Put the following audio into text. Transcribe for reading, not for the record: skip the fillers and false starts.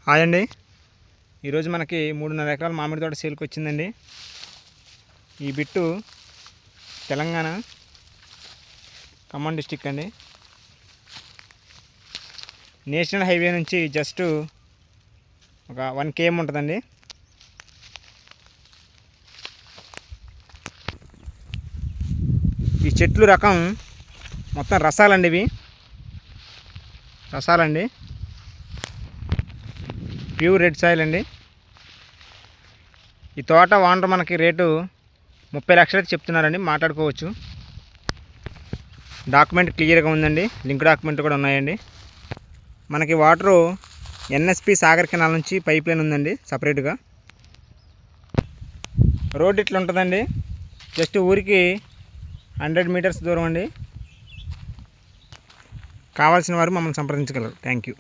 Hi అండి. ఈరోజు మనకి 3.5 ఎకరాల మామిడి తోట సేల్కి వచ్చిందండి. ఈ బిట్టు తెలంగాణ ఖమ్మం డిస్టిక్ అండి. నేషనల్ హైవే నుంచి జస్ట్ ఒక 1 km ఉంటుందండి. ఈ చెట్లు రకం మొత్తం రసాలండి. ఇవి రసాలండి, ప్యూర్ రెడ్ సాయిల్ అండి. ఈ తోట ఓనర్ మనకి రేటు 30 లక్షలు అయితే చెప్తున్నారండి, మాట్లాడుకోవచ్చు. డాక్యుమెంట్ క్లియర్గా ఉందండి, లింక్ డాక్యుమెంట్ కూడా ఉన్నాయండి. మనకి వాటరు ఎన్ఎస్పి సాగర్ కెనాల్ నుంచి పైప్ లైన్ ఉందండి సపరేట్గా. రోడ్ ఇట్లా ఉంటుందండి, జస్ట్ ఊరికి 100 మీటర్స్ దూరం అండి. కావాల్సిన వారు మమ్మల్ని సంప్రదించగలరు. Thank you.